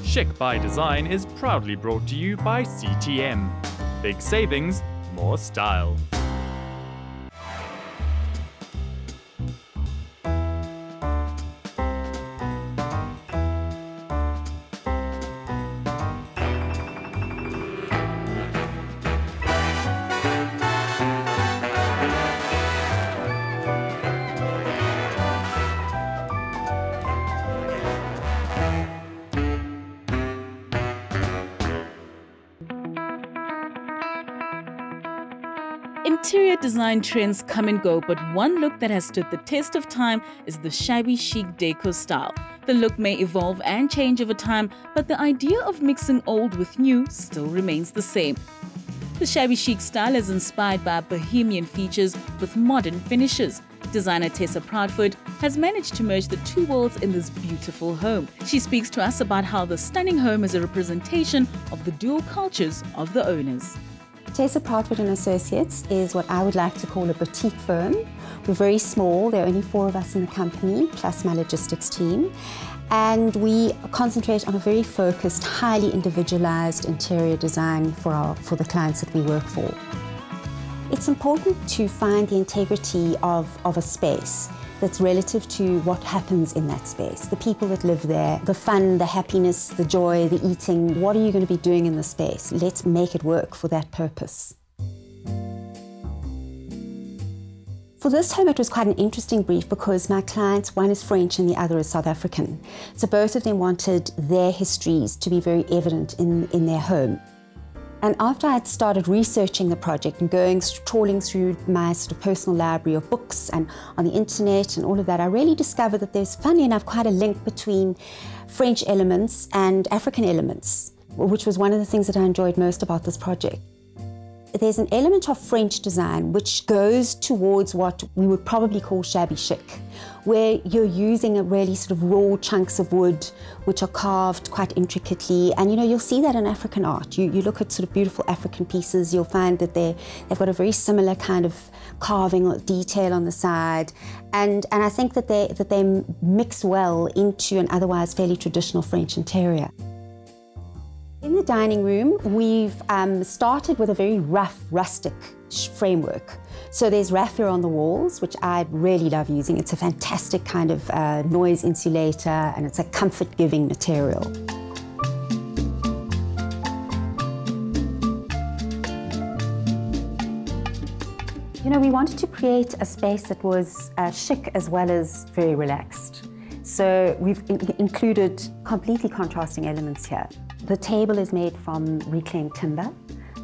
Chic by Design is proudly brought to you by CTM. Big savings, more style. Interior design trends come and go, but one look that has stood the test of time is the shabby chic decor style. The look may evolve and change over time, but the idea of mixing old with new still remains the same. The shabby chic style is inspired by bohemian features with modern finishes. Designer Tessa Proudfoot has managed to merge the two worlds in this beautiful home. She speaks to us about how the stunning home is a representation of the dual cultures of the owners. Tessa Proudfoot & Associates is what I would like to call a boutique firm. We're very small, there are only 4 of us in the company, plus my logistics team. And we concentrate on a very focused, highly individualized interior design for the clients that we work for. It's important to find the integrity of a space that's relative to what happens in that space, the people that live there, the fun, the happiness, the joy, the eating. What are you going to be doing in the space? Let's make it work for that purpose. For this home, it was quite an interesting brief because my clients, one is French and the other is South African. So both of them wanted their histories to be very evident in their home. And after I'd started researching the project and trawling through my sort of personal library of books and on the internet and all of that, I really discovered that there's, funny enough, quite a link between French elements and African elements, which was one of the things that I enjoyed most about this project. There's an element of French design which goes towards what we would probably call shabby chic, where you're using a really sort of raw chunks of wood which are carved quite intricately. And you'll see that in African art. You look at sort of beautiful African pieces, you'll find that they've got a very similar kind of carving or detail on the side. And I think that they mix well into an otherwise fairly traditional French interior. In the dining room, we've started with a very rough, rustic framework. So there's raffia on the walls, which I really love using. It's a fantastic kind of noise insulator, and it's a comfort-giving material. We wanted to create a space that was chic as well as very relaxed. So we've included completely contrasting elements here. The table is made from reclaimed timber.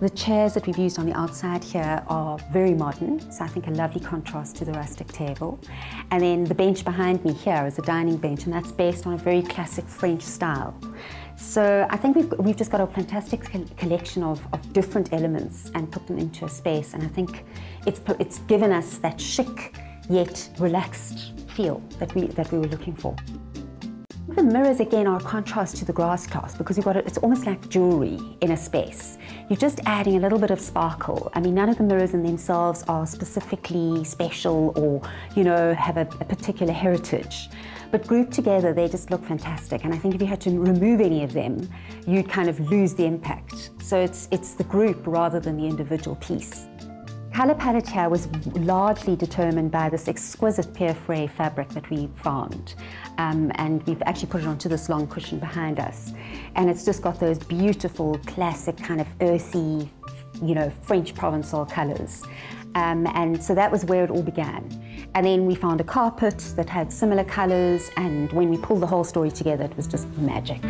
The chairs that we've used on the outside here are very modern, so I think a lovely contrast to the rustic table. And then the bench behind me here is a dining bench, and that's based on a very classic French style. So I think we've just got a fantastic collection of different elements and put them into a space, and I think it's given us that chic yet relaxed feel that we were looking for. The mirrors again are a contrast to the grass glass because it's almost like jewelry in a space. You're just adding a little bit of sparkle. I mean, none of the mirrors in themselves are specifically special or, have a particular heritage. But grouped together, they just look fantastic. And I think if you had to remove any of them, you'd kind of lose the impact. So it's the group rather than the individual piece. Colour palette here was largely determined by this exquisite Pierre Fray fabric that we found. And we've actually put it onto this long cushion behind us. And it's just got those beautiful, classic, kind of earthy, French Provençal colours. And so that was where it all began. And then we found a carpet that had similar colours, and when we pulled the whole story together, it was just magic.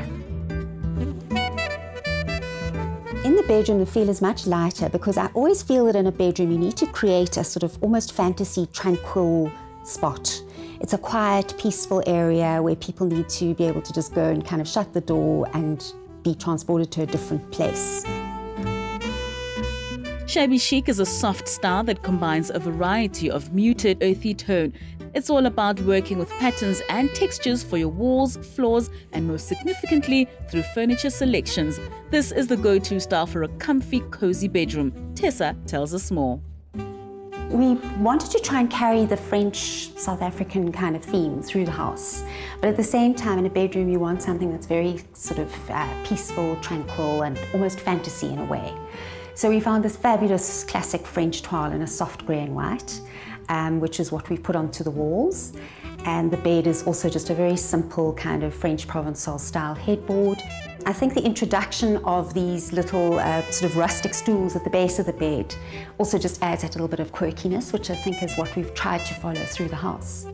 In the bedroom, the feel is much lighter because I always feel that in a bedroom you need to create a sort of almost fantasy, tranquil spot. It's a quiet, peaceful area where people need to be able to just go and kind of shut the door and be transported to a different place. Shabby chic is a soft style that combines a variety of muted, earthy tone. It's all about working with patterns and textures for your walls, floors, and most significantly, through furniture selections. This is the go-to style for a comfy, cozy bedroom. Tessa tells us more. We wanted to try and carry the French, South African kind of theme through the house. But at the same time, in a bedroom, you want something that's very sort of peaceful, tranquil, and almost fantasy in a way. So we found this fabulous classic French toile in a soft grey and white, which is what we put onto the walls. And the bed is also just a very simple kind of French Provençal style headboard. I think the introduction of these little sort of rustic stools at the base of the bed also just adds that little bit of quirkiness, which I think is what we've tried to follow through the house.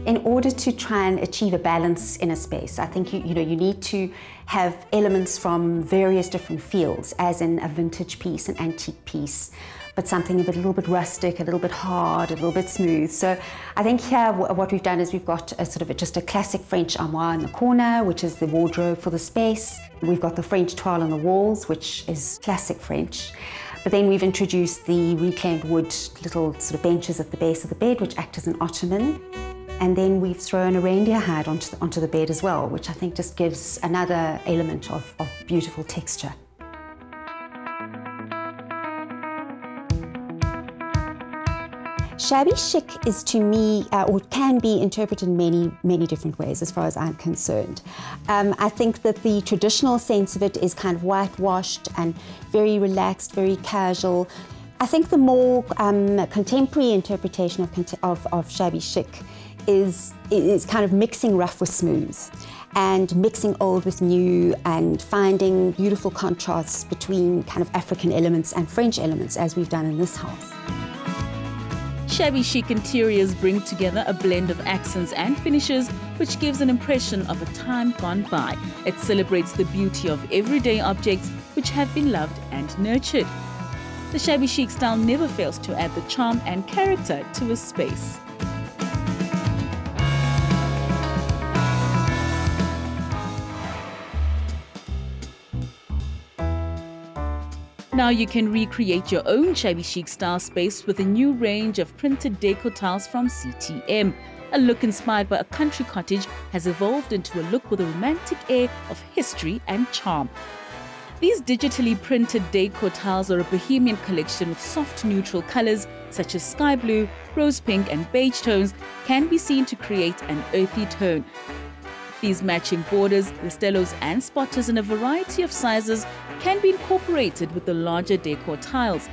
In order to try and achieve a balance in a space, I think you need to have elements from various different fields, as in a vintage piece, an antique piece, but something a little bit rustic, a little bit hard, a little bit smooth. So I think here what we've done is we've got just a classic French armoire in the corner, which is the wardrobe for the space. We've got the French toile on the walls, which is classic French. But then we've introduced the reclaimed wood little sort of benches at the base of the bed, which act as an ottoman. And then we've thrown a reindeer hide onto the bed as well, which I think just gives another element of beautiful texture. Shabby chic is, to me, or can be interpreted in many different ways as far as I'm concerned. I think that the traditional sense of it is kind of whitewashed and very relaxed, very casual. I think the more contemporary interpretation of shabby chic is kind of mixing rough with smooth and mixing old with new and finding beautiful contrasts between kind of African elements and French elements, as we've done in this house. Shabby chic interiors bring together a blend of accents and finishes, which gives an impression of a time gone by. It celebrates the beauty of everyday objects which have been loved and nurtured. The shabby chic style never fails to add the charm and character to a space. Now you can recreate your own shabby chic style space with a new range of printed décor tiles from CTM. A look inspired by a country cottage has evolved into a look with a romantic air of history and charm. These digitally printed décor tiles are a bohemian collection with soft neutral colors such as sky blue, rose pink and beige tones can be seen to create an earthy tone. These matching borders, listellos and spotters in a variety of sizes can be incorporated with the larger décor tiles.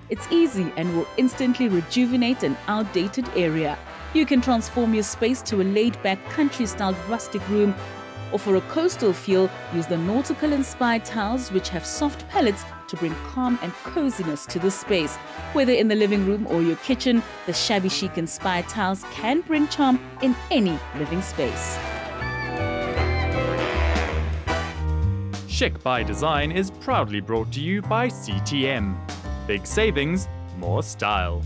It's easy and will instantly rejuvenate an outdated area. You can transform your space to a laid-back country-style rustic room, or for a coastal feel, use the nautical-inspired tiles which have soft palettes to bring calm and coziness to the space. Whether in the living room or your kitchen, the shabby chic-inspired tiles can bring charm in any living space. Chic by Design is proudly brought to you by CTM. Big savings, more style.